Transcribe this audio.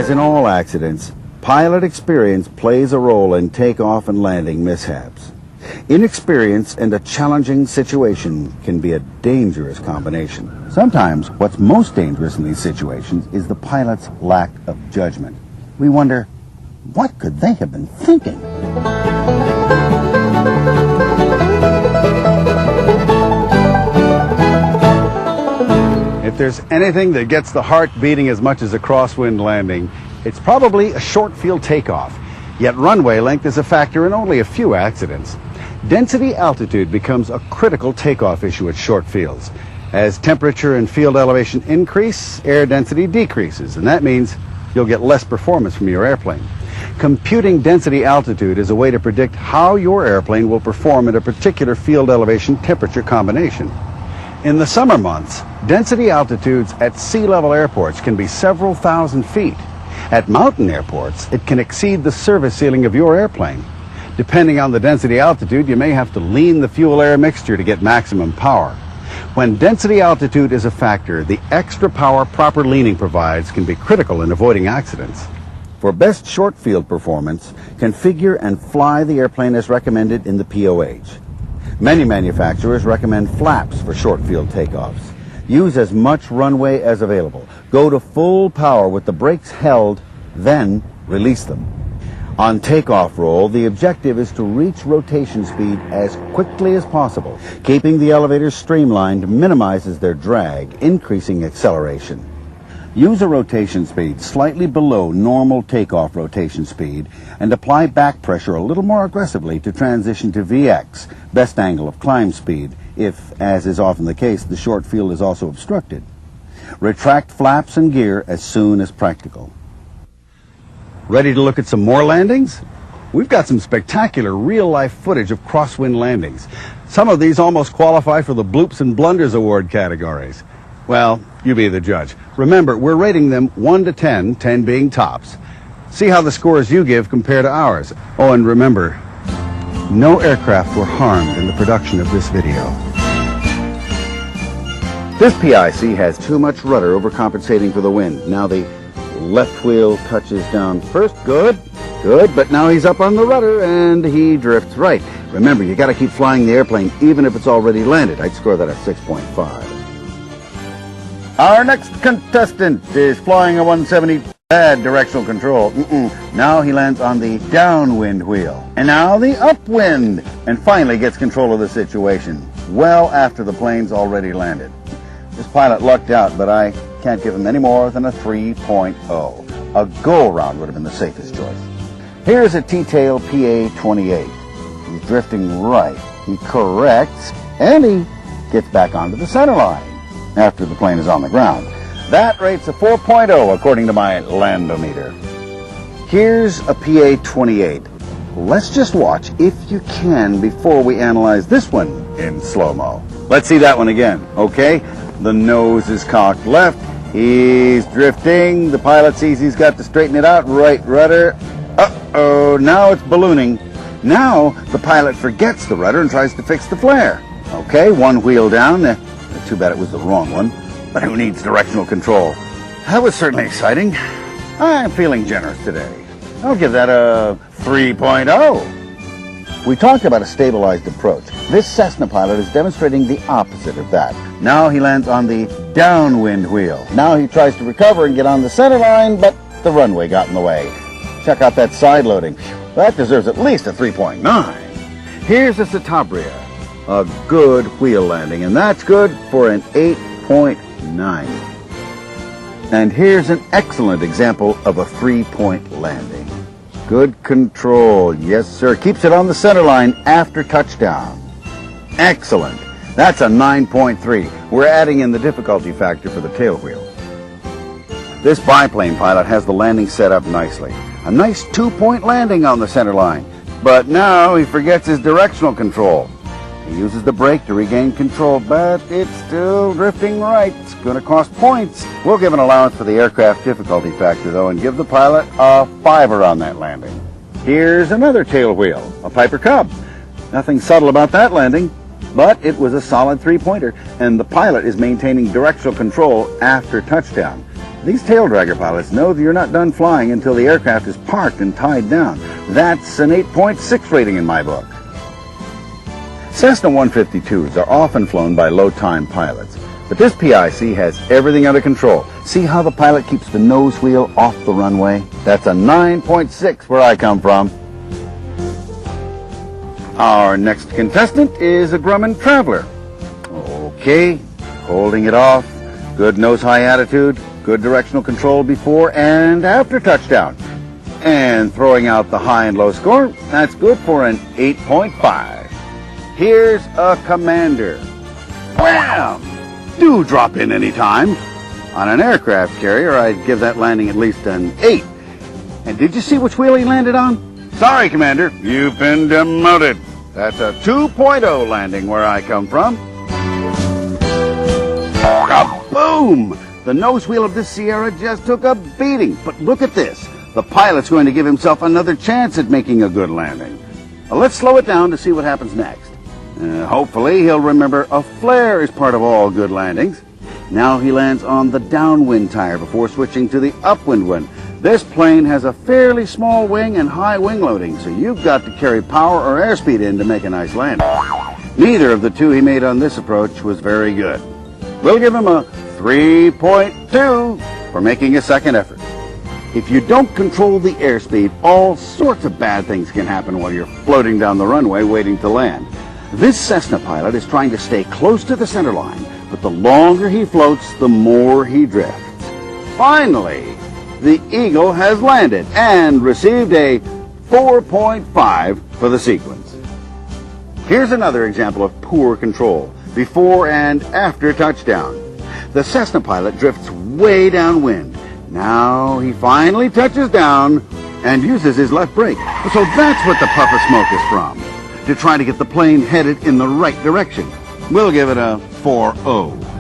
As in all accidents, pilot experience plays a role in takeoff and landing mishaps. Inexperience and a challenging situation can be a dangerous combination. Sometimes what's most dangerous in these situations is the pilot's lack of judgment. We wonder, what could they have been thinking? If there's anything that gets the heart beating as much as a crosswind landing, it's probably a short field takeoff. Yet runway length is a factor in only a few accidents. Density altitude becomes a critical takeoff issue at short fields. As temperature and field elevation increase, air density decreases, and that means you'll get less performance from your airplane. Computing density altitude is a way to predict how your airplane will perform in a particular field elevation temperature combination. In the summer months, density altitudes at sea level airports can be several thousand feet. At mountain airports, it can exceed the service ceiling of your airplane. Depending on the density altitude, you may have to lean the fuel-air mixture to get maximum power. When density altitude is a factor, the extra power proper leaning provides can be critical in avoiding accidents. For best short field performance, configure and fly the airplane as recommended in the POH. Many manufacturers recommend flaps for short field takeoffs. Use as much runway as available. Go to full power with the brakes held, then release them. On takeoff roll, the objective is to reach rotation speed as quickly as possible. Keeping the elevators streamlined minimizes their drag, increasing acceleration. Use a rotation speed slightly below normal takeoff rotation speed and apply back pressure a little more aggressively to transition to VX, best angle of climb speed, if, as is often the case, the short field is also obstructed. Retract flaps and gear as soon as practical. Ready to look at some more landings? We've got some spectacular real-life footage of crosswind landings. Some of these almost qualify for the Bloops and Blunders Award categories. Well, you be the judge. Remember, we're rating them 1 to 10, 10 being tops. See how the scores you give compare to ours. Oh, and remember, no aircraft were harmed in the production of this video. This PIC has too much rudder overcompensating for the wind. Now the left wheel touches down first. Good, but now he's up on the rudder and he drifts right. Remember, you got to keep flying the airplane even if it's already landed. I'd score that at 6.5. Our next contestant is flying a 170, bad directional control. Now he lands on the downwind wheel. And now the upwind. And finally gets control of the situation, well after the plane's already landed. This pilot lucked out, but I can't give him any more than a 3.0. A go-around would have been the safest choice. Here's a T-tail PA-28. He's drifting right. He corrects, and he gets back onto the center line after the plane is on the ground. That rates a 4.0 according to my landometer. Here's a PA-28. Let's just watch, if you can, before we analyze this one in slow-mo. Let's see that one again, okay? The nose is cocked left. He's drifting. The pilot sees he's got to straighten it out. Right rudder. Uh-oh, now it's ballooning. Now the pilot forgets the rudder and tries to fix the flare. Okay, one wheel down. Too bad it was the wrong one. But who needs directional control? That was certainly exciting. I'm feeling generous today. I'll give that a 3.0. We talked about a stabilized approach. This Cessna pilot is demonstrating the opposite of that. Now he lands on the downwind wheel. Now he tries to recover and get on the center line, but the runway got in the way. Check out that side loading. That deserves at least a 3.9. Here's a Citabria. A good wheel landing, and that's good for an 8.9. And here's an excellent example of a 3-point landing. Good control, yes sir. Keeps it on the center line after touchdown. Excellent. That's a 9.3. We're adding in the difficulty factor for the tail wheel. This biplane pilot has the landing set up nicely. A nice 2-point landing on the center line. But now he forgets his directional control. He uses the brake to regain control, but it's still drifting right. It's going to cost points. We'll give an allowance for the aircraft difficulty factor, though, and give the pilot a 5 on that landing. Here's another tail wheel, a Piper Cub. Nothing subtle about that landing, but it was a solid 3-pointer, and the pilot is maintaining directional control after touchdown. These tail dragger pilots know that you're not done flying until the aircraft is parked and tied down. That's an 8.6 rating in my book. Cessna 152s are often flown by low-time pilots, but this PIC has everything under control. See how the pilot keeps the nose wheel off the runway? That's a 9.6 where I come from. Our next contestant is a Grumman Traveler. Okay, holding it off, good nose-high attitude, good directional control before and after touchdown. And throwing out the high and low score, that's good for an 8.5. Here's a Commander. Wham! Do drop in any time. On an aircraft carrier, I'd give that landing at least an 8. And did you see which wheel he landed on? Sorry, Commander, you've been demoted. That's a 2.0 landing where I come from. Kaboom! The nose wheel of this Sierra just took a beating. But look at this. The pilot's going to give himself another chance at making a good landing. Let's slow it down to see what happens next. Hopefully he'll remember a flare is part of all good landings. Now he lands on the downwind tire before switching to the upwind one. This plane has a fairly small wing and high wing loading, so you've got to carry power or airspeed in to make a nice landing. Neither of the two he made on this approach was very good. We'll give him a 3.2 for making a second effort. If you don't control the airspeed, all sorts of bad things can happen while you're floating down the runway waiting to land. This Cessna pilot is trying to stay close to the center line, but the longer he floats, the more he drifts. Finally, the Eagle has landed and received a 4.5 for the sequence. Here's another example of poor control, before and after touchdown. The Cessna pilot drifts way downwind. Now he finally touches down and uses his left brake. So that's what the puff of smoke is from, to try to get the plane headed in the right direction. We'll give it a 4.0.